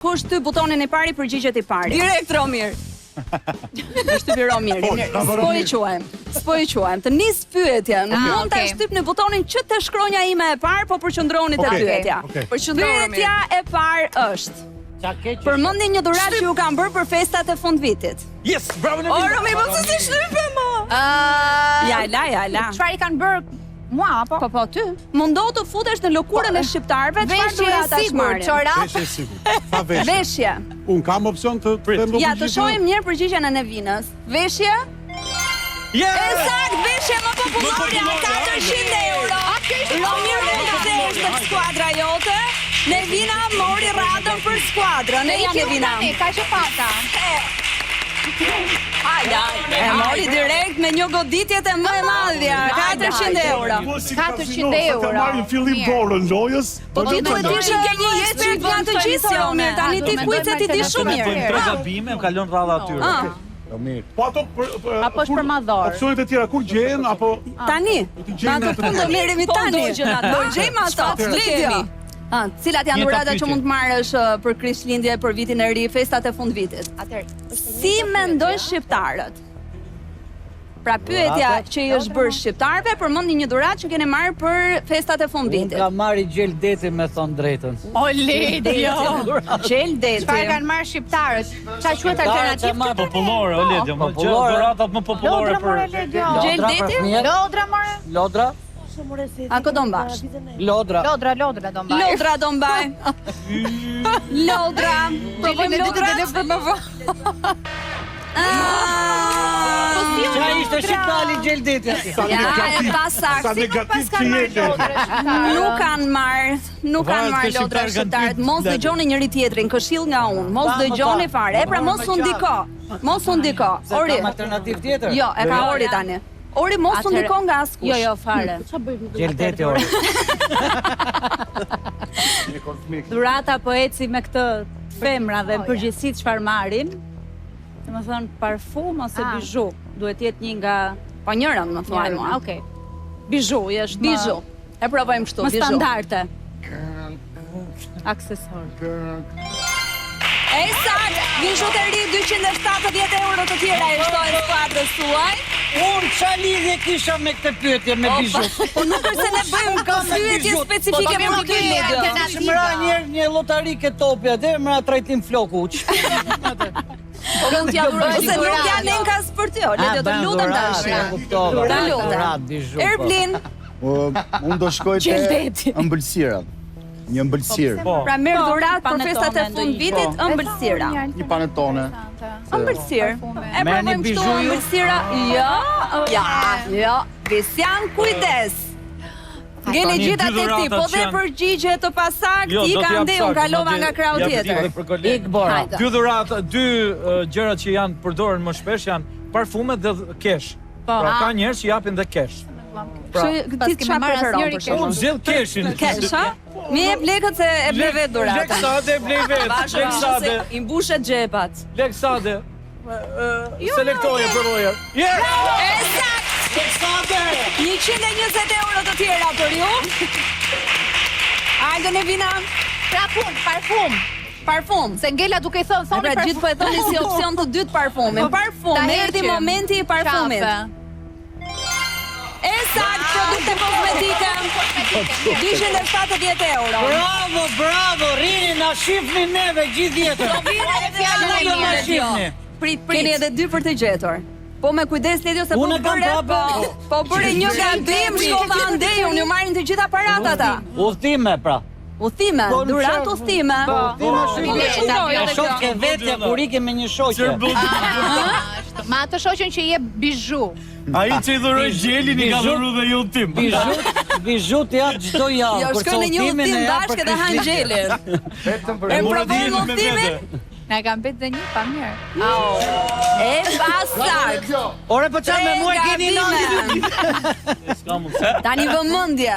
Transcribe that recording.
Kush ty butonin I pari përgjigjet I pari? Direkt Romir. Shtypi Romir. S'po I quajmë. Të nis pyetjen. Mund ta shtypni butonin që të shkronja ime e parë, po përqendroni te pyetja. Pyetja e parë është: përmendni një dhuratë që ju kanë bërë për festat e fundvitit. Yes, bravo në O Romir, po si shtype më? Ja la. Çfarë I kanë bërë mua apo? Po ty. Mundohu të futesh në lëkurën e shqiptarëve, çfarë dhurata shmarrin? Veshje sigur. Pa veshje. Veshje. Un kam opsion të them Ja, të shohim njëherë përgjigjen e Nevinës. Veshje? Ësakt, veshje më popullore, 400 euro. Romir Lulze është në skuadra jote. Nevina mori radhën për skuadrën. E ja Nevina. Ka që pata. E mori direkt me një goditjet e më e madhja, 400 euro. 400 euro. Ka marrin fillim dorën lojës. Po ti duhet të ishe një ekspert nga të gjithë, Romir. Tani ti kuicet I di shumë mirë. Tre gabime, më kalon rradha atyre. Po ato Apo është për madhor. opsionet e tjera kur gjehen apo Tani, na të punë do merremi tani. Do gjejmë ato, Lidia. Cilat janë dhuratat që mund të marrësh për Krishtlindje, për vitin e ri, festat e fundvitit? Si mendojnë shqiptarët? Pra pyetja që I është bërë shqiptarëve, përmendni një dhuratë që keni marrë për festat e fundvitit. Unë kam marrë gjel deti me thonë drejtën. O Lidia. Gjel deti. Çfarë kanë marrë shqiptarët? Çfarë quhet alternativë? Popullore, o Ledja, dhuratat më popullore për Gjel deti? Lodra more? Lodra? A këtë do mbash? Lodra. Lodra do mbaj. Lodra do mbaj. Lodra. Provojmë lodra. Qa ishte shqiptali gjel deti ati? Ja, e pasakt. Sa negativ që jete. Nuk kanë marrë lodra shqiptarët. Mos dëgjoni njëri tjetrin, këshill nga unë. Mos dëgjoni fare. E pra mos u ndiko. Mos u ndiko. Ori. Kam alternativ tjetër? Jo, e ka Ori tani. Ori mos u ndiko nga askush. Jo, fare. Gjel deti Ori. Dhurata po eci me këtë femrave në përgjithësi çfarë marrin. Domethënë parfum ose bizhu. Duhet jetë një nga Po njërën më thuaj mua. Okej. Bizhu, është Bizhu. E provojmë kështu, më bizhu. standarte. Aksesor. Ësakt, bizhuteri 270 euro të tjera I shtojnë skuadrës tuaj. Unë qa lidhje kisha me këtë pyetje me bizhu? Po nuk është se ne bëjmë pyetje specifike për këtë lidhje. Shmëra një lotari ke topi atë, mëra trajtim floku. Po mund t'ja dhuroj se nuk janë enkas për ty, Ledja, të lutem tash. Të lutem. Erblin. Unë do shkoj te ëmbëlsirat. Një ëmbëlsirë. Pra merr dhuratë për festat e fundvitit, ëmbëlsira. Një panetone. Ëmbëlsirë. E provojmë kështu ëmbëlsira. Jo. Visian, kujdes. Ngeli gjitha tek ti, po dhe përgjigje të pasaktë I ka ndej, unë kalova nga krau tjetër. Ik bora. Dy dhurata, dy gjërat që janë përdorën më shpesh janë parfumet dhe kesh. Pra ka njerëz që japin dhe kesh. Ti çfarë preferon për shembull? Unë zgjedh keshin. Kesh, ha? Mi jep lekët se e blej vetë dhuratën. Leksade blej vetë. Leksade. I mbushet xhepat. Leksade. Selektoje përvoje. Ësakt. Leksade. 120 euro të tjera për ju. Hajde Nevina. Parfum. Se Ngela duke thënë Pra parfum. gjithë po e thoni si opsion të dytë parfumin. Parfum, erdhi momenti I parfumit. Ësakt, produkte kozmetike. 270 euro. Bravo, rini na shifni neve gjithë jetën. Keni edhe dy për të gjetur. Po me kujdes Ledjo se po bëre një gabim, shkova andej, unë ju marrin të gjitha parat ata. Udhime pra. Udhime, durat udhime. Ja shoqe vetja kur ike me një shoqe. Ma atë shoqen që jep bizhu. Ai që I dhuroj gjelin I ka dhuru dhe ju tim. Bizhu të jap çdo javë. Jo, shkon në një udhim bashkë dhe han gjelin. E provojmë udhimin? Na kam bërë dhe një pa mirë. E pasakt. Ore po qa me mua keni në Tani vëmendje.